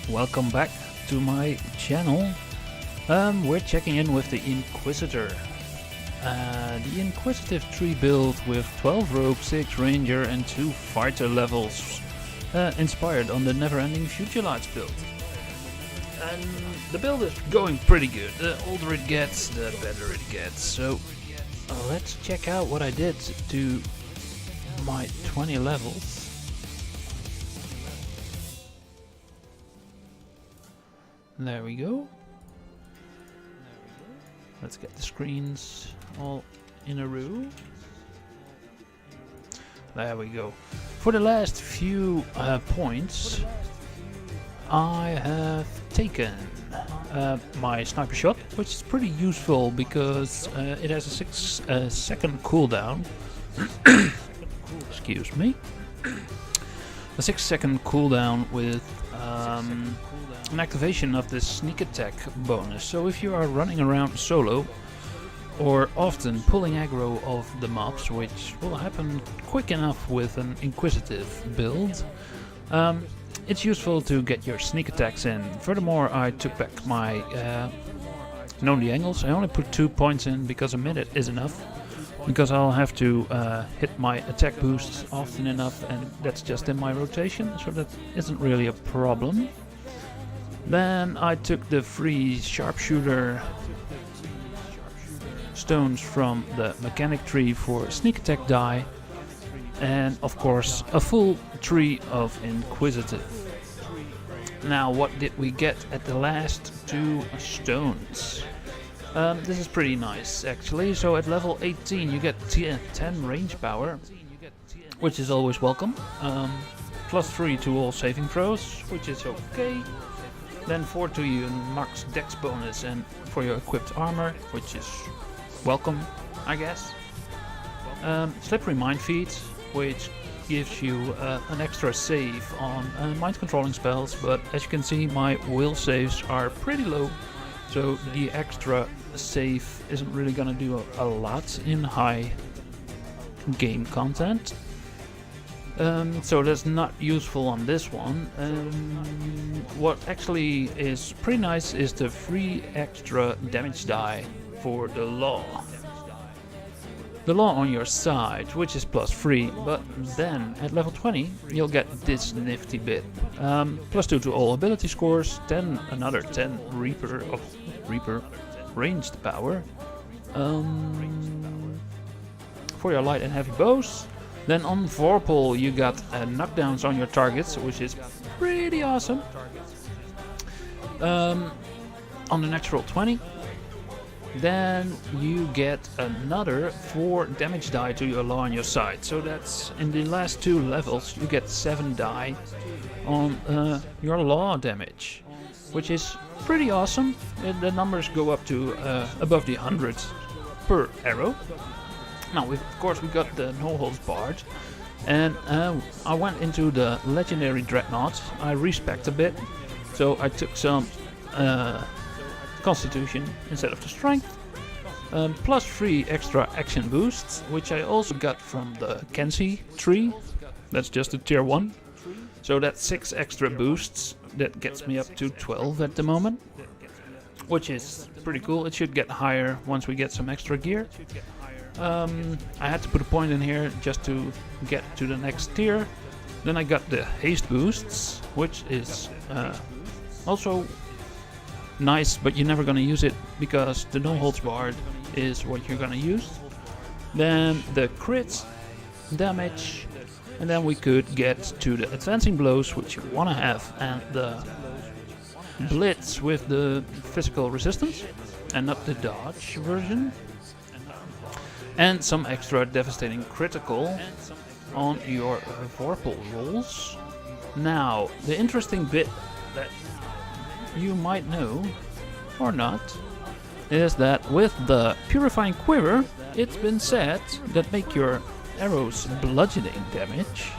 welcome back to my channel. We're checking in with the Inquisitor. The Inquisitive tree build with 12 rogue, 6 ranger and 2 fighter levels, inspired on the Never-Ending Future Lights build. And the build is going pretty good. The older it gets, the better it gets. So let's check out what I did to my 20 levels. There we go. Let's get the screens all in a row. There we go. For the last few points, I have taken my sniper shot, which is pretty useful because it has a 6-second cooldown. Excuse me. A 6-second cooldown with an activation of the sneak attack bonus. So if you are running around solo or often pulling aggro of the mobs, which will happen quick enough with an inquisitive build, it's useful to get your sneak attacks in. Furthermore, I took back my known the angles. I only put 2 points in because a minute is enough, because I'll have to hit my attack boosts often enough, and that's just in my rotation, so that isn't really a problem. Then I took the free sharpshooter stones from the mechanic tree for sneak attack die, and of course a full tree of inquisitive. Now, what did we get at the last 2 stones? This is pretty nice actually. So at level 18 you get 10 range power, which is always welcome. +3 to all saving throws, which is okay. Then 4 to your max dex bonus and for your equipped armor, which is welcome, I guess. Slippery mind feed, which gives you an extra save on mind controlling spells, but as you can see my will saves are pretty low, so the extra save isn't really gonna do a lot in high game content. So that's not useful on this one. What actually is pretty nice is the free extra damage die for the law. The law on your side, which is +3, but then at level 20 you'll get this nifty bit. +2 to all ability scores, another 10 Reaper ranged power for your light and heavy bows. Then on Vorpal you got knockdowns on your targets, which is pretty awesome. On the natural 20, then you get another 4 damage die to your law on your side. So that's in the last 2 levels you get 7 die on your law damage, which is pretty awesome. The numbers go up to above the 100 per arrow. Now, of course, we got the no holds barred, and I went into the legendary dreadnought. I respect a bit, so I took some constitution instead of the strength, +3 extra action boosts, which I also got from the Kenzie tree. That's just a tier 1, so that's 6 extra boosts. That gets me up to 12 at the moment, which is pretty cool. It should get higher once we get some extra gear. I had to put a point in here just to get to the next tier. Then I got the haste boosts, which is also nice, but you're never gonna use it because the no holds barred is what you're gonna use. Then the crit damage, and then we could get to the advancing blows, which you wanna have, and the blitz with the physical resistance and not the dodge version. And some extra devastating critical on your Vorpal rolls. Now, the interesting bit that you might know, or not, is that with the Purifying Quiver, it's been said that make your arrows bludgeoning damage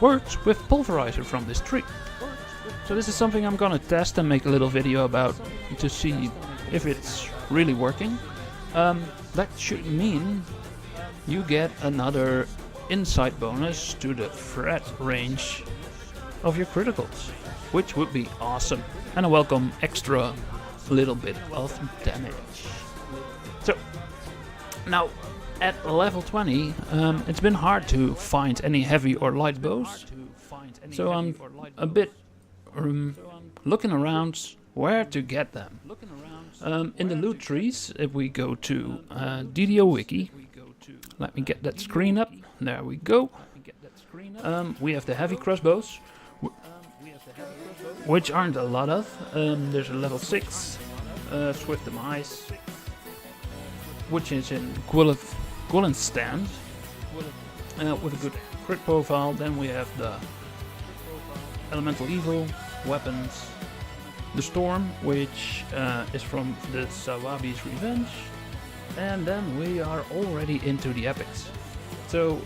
works with Pulverizer from this tree. So this is something I'm gonna test and make a little video about to see if it's really working. That should mean you get another insight bonus to the threat range of your criticals, which would be awesome, and a welcome extra little bit of damage. So now at level 20, it's been hard to find any heavy or light bows, so I'm a bit looking around where to get them. In the loot trees, if we go to DDO wiki, let me get that screen up, there we go. We have the heavy crossbows, which aren't a lot of. There's a level 6 Swift Demise, which is in equivalent stand with a good crit profile. Then we have the Elemental Evil weapons, the Storm, which is from the Sawabi's Revenge, and then we are already into the epics. So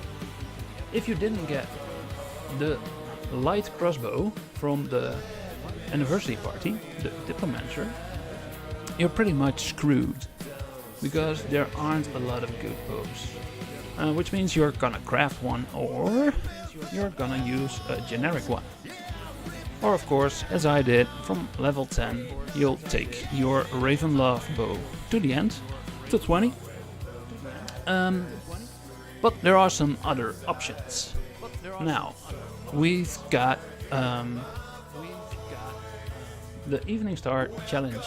if you didn't get the light crossbow from the anniversary party, the Diplomancer, you're pretty much screwed, because there aren't a lot of good bows, which means you're gonna craft one, or you're gonna use a generic one. Or of course, as I did, from level 10, you'll take your Ravenlove bow to the end, to 20. But there are some other options. Now, we've got the Evening Star Challenges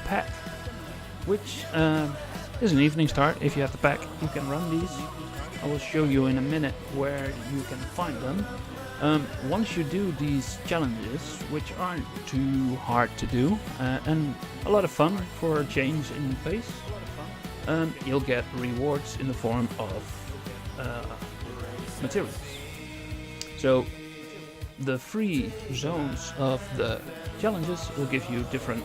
pack, which is an Evening Star. If you have the pack, you can run these. I will show you in a minute where you can find them. Once you do these challenges, which aren't too hard to do, and a lot of fun for a change in pace, you'll get rewards in the form of materials. So the free zones of the challenges will give you different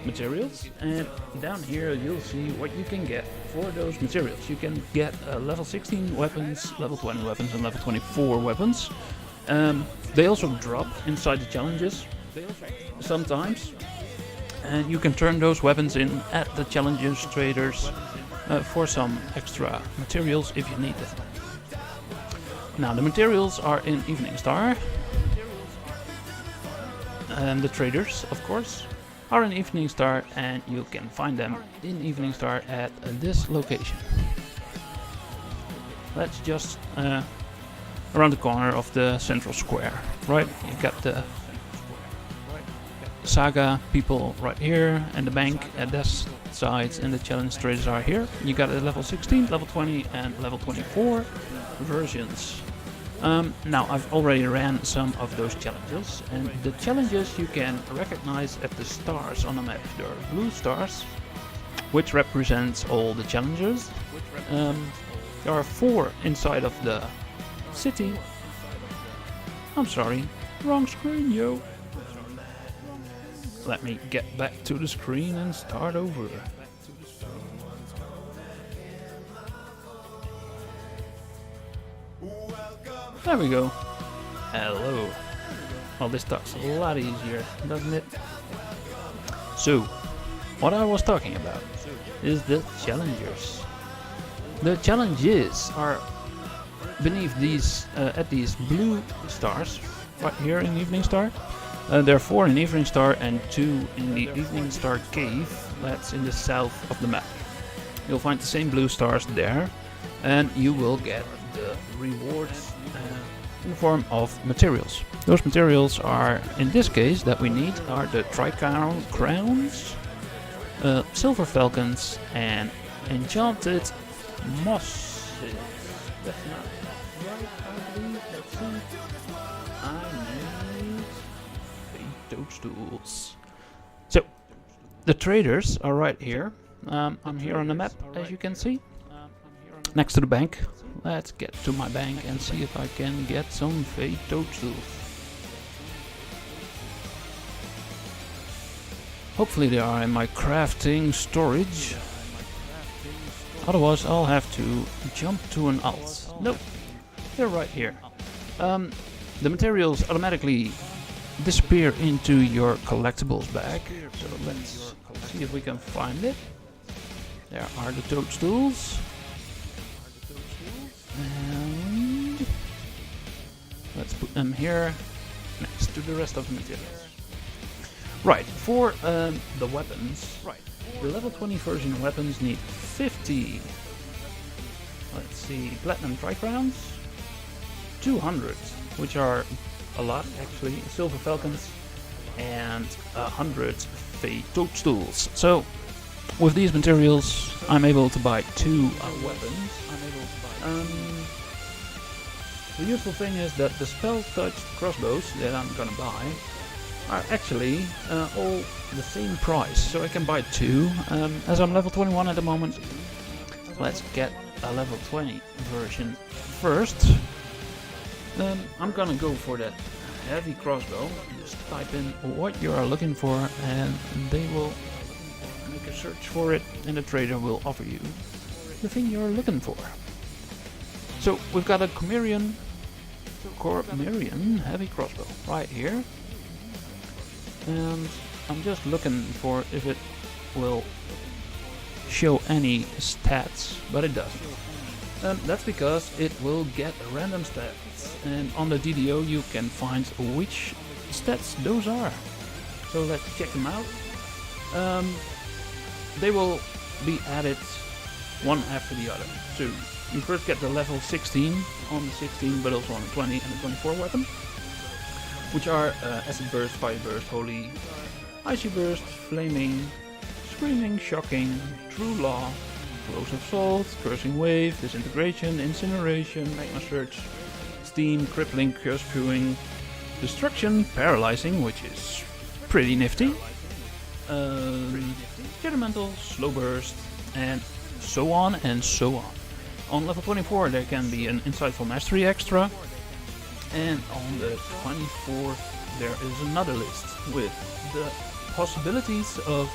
materials, and down here you'll see what you can get for those materials. You can get level 16 weapons, level 20 weapons, and level 24 weapons. They also drop inside the challenges sometimes, and you can turn those weapons in at the challenges traders for some extra materials if you need them. Now the materials are in Evening Star, and the traders, of course, are in Evening Star, and you can find them in Evening Star at this location. That's just around the corner of the central square, right? You got the Saga people right here, and the bank at this side, and the challenge traders are here. You got a level 16, level 20, and level 24 versions. Now I've already ran some of those challenges, and the challenges you can recognize at the stars on the map. There are blue stars, which represents all the challenges. There are 4 inside of the city. I'm sorry, wrong screen, yo. Let me get back to the screen and start over. There we go. Hello. Well, this talks a lot easier, doesn't it? So, what I was talking about is the challengers. The challenges are beneath these, at these blue stars, right here in Evening Star. There are 4 in Evening Star and 2 in the Evening Star Cave, that's in the south of the map. You'll find the same blue stars there, and you will get the rewards in the form of materials. Those materials are, in this case, that we need, are the Tri-Crown Crowns, Silver Falcons, and Enchanted Mosses. That's not right, I believe. Let's see. I need toadstools. So, the traders are right here. I'm here on the map, as you can see, next to the bank. Let's get to my bank and see if I can get some fake toadstools. Hopefully they are in my crafting storage. Otherwise I'll have to jump to an alt. Nope, they're right here. The materials automatically disappear into your collectibles bag. So let's see if we can find it. There are the toadstools. And Let's put them here next to the rest of the materials. Right, for the weapons, the level 20 version weapons need 50. Let's see, platinum tricrowns, 200, which are a lot actually, silver falcons, and 100 fey toadstools. So with these materials, I'm able to buy 2 weapons. The useful thing is that the spell-touched crossbows that I'm gonna buy are actually all the same price, so I can buy 2. As I'm level 21 at the moment, let's get a level 20 version first. I'm gonna go for that heavy crossbow. Just type in what you are looking for and they will make a search for it and the trader will offer you the thing you're looking for. So we've got a Cormyrean heavy crossbow right here, and I'm just looking for if it will show any stats, but it doesn't. That's because it will get random stats, and on the DDO you can find which stats those are. So let's check them out. They will be added one after the other. So you first get the level 16 on the 16, but also on the 20 and the 24 weapon, which are Acid Burst, Fire Burst, Holy, Icy Burst, Flaming, Screaming, Shocking, True Law, Corrosive Salt, Cursing Wave, Disintegration, Incineration, Magma Surge, Steam, Crippling, Curse Spewing, Destruction, Paralyzing, which is pretty nifty, Judgmental, Slow Burst, and so on and so on. On level 24 there can be an Insightful Mastery extra, and on the 24th there is another list with the possibilities of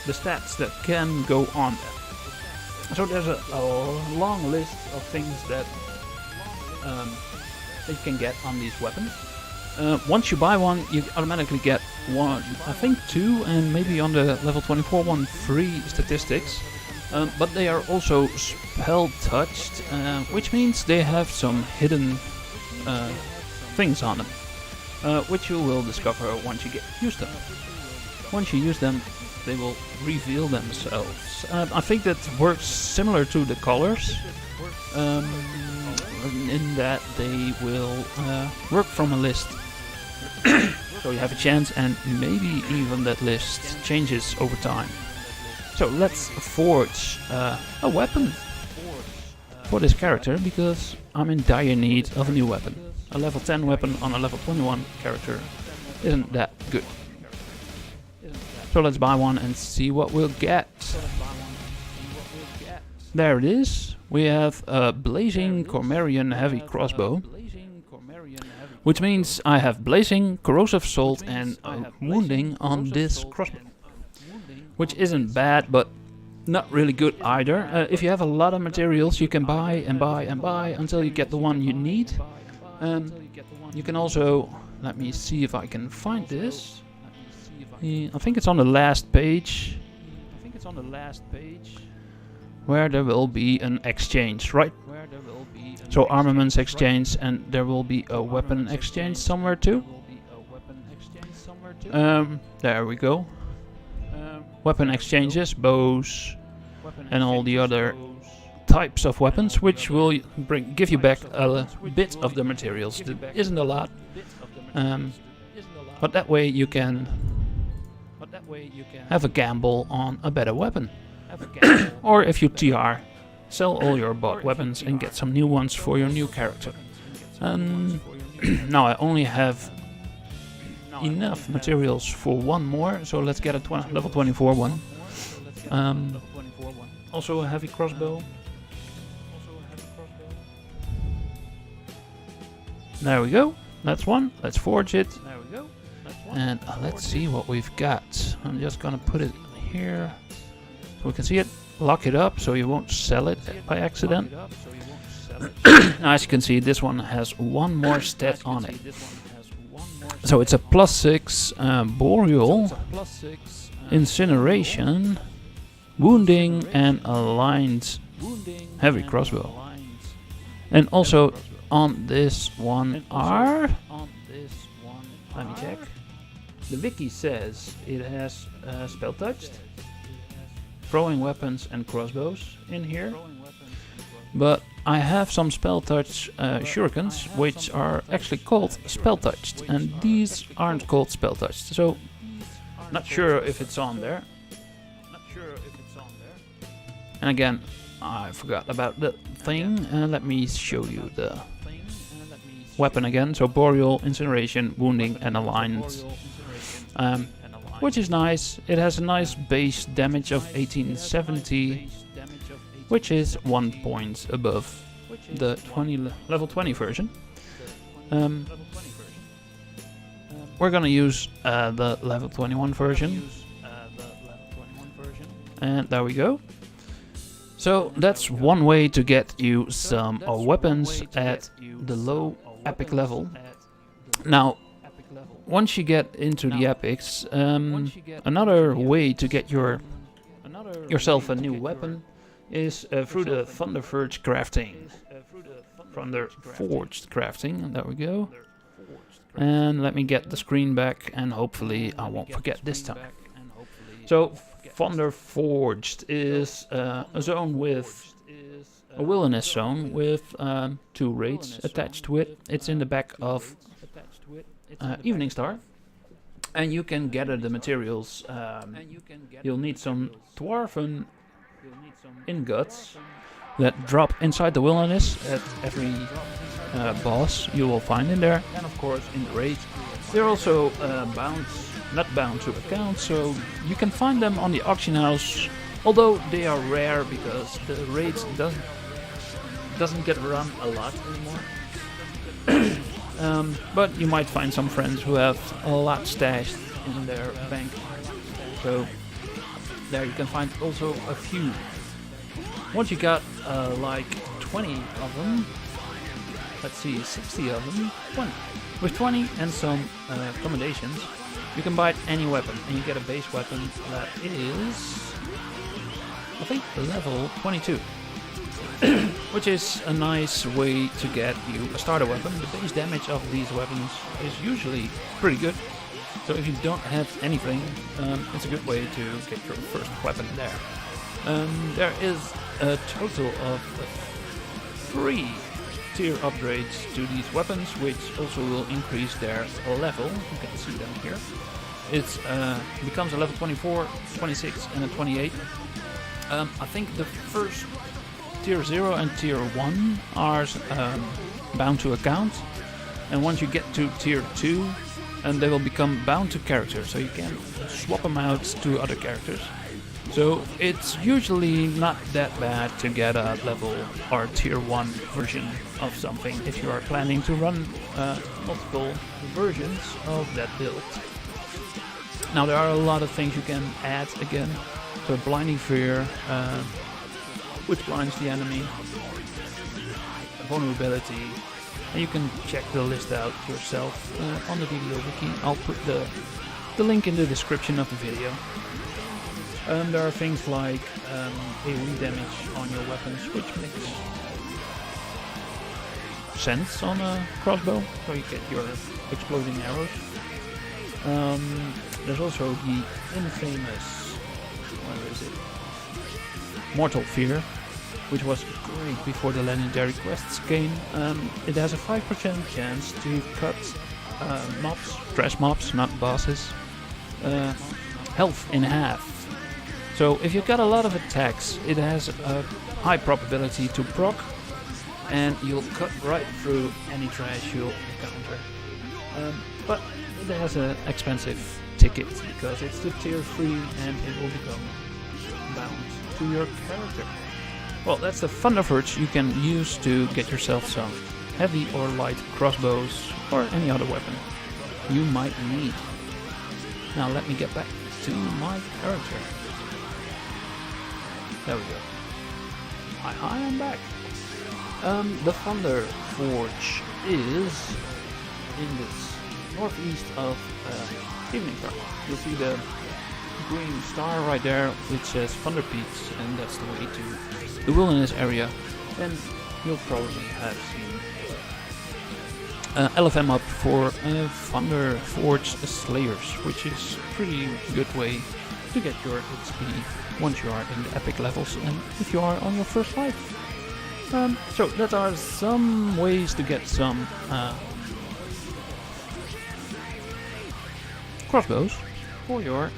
the stats that can go on there. So there's a long list of things that you can get on these weapons. Once you buy one, you automatically get one, I think 2, and maybe on the level 24 one, 3 statistics. But they are also spell touched, which means they have some hidden things on them, which you will discover once you get used to them. Once you use them, they will reveal themselves. I think that works similar to the colors, in that they will work from a list. So you have a chance, and maybe even that list changes over time. So let's forge a weapon for this character, because I'm in dire need of a new weapon. A level 10 weapon on a level 21 character isn't that good. So let's buy one and see what we'll get. There it is. We have a Blazing Cormyrean heavy crossbow, which means I have Blazing, Corrosive Salt and Wounding on this crossbow. Which isn't bad, but not really good either. If you have a lot of materials, you can buy and buy and buy until you get the one you need. You can also, let me see if I can find this. I think it's on the last page. Where there will be an exchange, right? So armaments exchange, and there will be a weapon exchange somewhere too. There we go. Weapon exchanges, bows, and all the other types of weapons, which will give you back a bit of the materials. That isn't a lot, but that way you can have a gamble on a better weapon. Or if you TR, sell all your bought weapons and get some new ones for your new character. Now I only have enough materials for one more, so let's get a level 24 one. Also a heavy crossbow. There we go, that's one. Let's forge it. And let's see what we've got. I'm just gonna put it here so we can see it. Lock it up so you won't sell it by accident. As you can see, this one has one more stat on it. So it's a +6 Boreal, Incineration, Wounding, and Aligned heavy crossbow. And also on this one are... Let me check. The wiki says it has spell touched, throwing weapons and crossbows in here. But I have some spell touch shurikens, which are actually called spell touched, and these aren't called spell touched. So, not sure if it's on there. And again, I forgot about the thing. Let me show you the weapon again. So boreal, incineration, wounding, and alliance, which is nice. It has a nice base damage of 1870. Which is 1 point above the level 20 version. We're gonna use the level 21 version. And there we go. So that's one way to get you some weapons at the low epic level. Now, once you get into the epics, another way to get yourself a new weapon is through the Thunderforged crafting. Thunderforged crafting, there we go. And let me get the screen back, and hopefully I won't forget this time. So Thunderforged is a zone with a wilderness zone with 2 raids attached to it. It's in the back of Evening Star, and you can gather the materials. You'll need some dwarven ingots that drop inside the wilderness at every boss you will find in there, and of course in the raid. They're also not bound to account, so you can find them on the auction house, although they are rare because the raids doesn't get run a lot anymore. But you might find some friends who have a lot stashed in their bank, so there you can find also a few. Once you got like 20 of them, let's see, 60 of them, 20. With 20 and some accommodations, you can buy any weapon, and you get a base weapon that is, I think, level 22. Which is a nice way to get you a starter weapon. The base damage of these weapons is usually pretty good. So if you don't have anything, it's a good way to get your first weapon there. There is a total of 3 tier upgrades to these weapons, which also will increase their level. You can see them here. It becomes a level 24, 26 and a 28. I think the first tier 0 and tier 1 are bound to account, and once you get to tier 2, and they will become bound to characters, so you can swap them out to other characters. So it's usually not that bad to get a level or tier 1 version of something if you are planning to run multiple versions of that build. Now there are a lot of things you can add again. So Blinding Fear, which blinds the enemy, vulnerability, and you can check the list out yourself on the DDO wiki. I'll put the link in the description of the video. There are things like AoE damage on your weapons, which makes sense on a crossbow, so you get your exploding arrows. There's also the infamous, where is it? Mortal Fear, which was great before the legendary quests came. It has a 5% chance to cut mobs, trash mobs, not bosses, health in half. So if you've got a lot of attacks, it has a high probability to proc, and you'll cut right through any trash you'll encounter. But it has an expensive ticket because it's the tier 3 and it will become bound to your character. Well, that's the Thunderforge you can use to get yourself some heavy or light crossbows or any other weapon you might need. Now let me get back to my character. There we go. Hi, I'm back. The Thunderforge is in this northeast of Evening Star. You'll see the green star right there, which says Thunder Peaks, and that's the way to the wilderness area. And you'll probably have seen LFM up for Thunder Forge Slayers, which is a pretty good way to get your XP once you are in the epic levels and if you are on your first life. So that are some ways to get some crossbows for your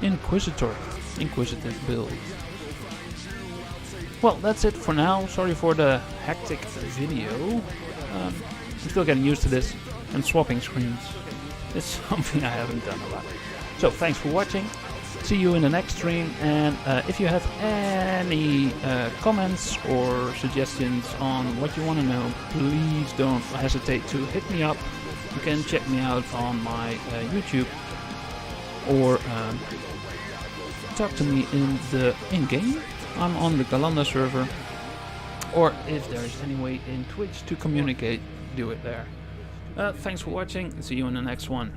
Inquisitive build. Well, that's it for now. Sorry for the hectic video. I'm still getting used to this, and swapping screens is something I haven't done a lot. So thanks for watching. See you in the next stream, and if you have any comments or suggestions on what you want to know, please don't hesitate to hit me up. You can check me out on my YouTube, or talk to me in-game. I'm on the Galanda server, or if there is any way in Twitch to communicate, do it there. Thanks for watching, see you in the next one.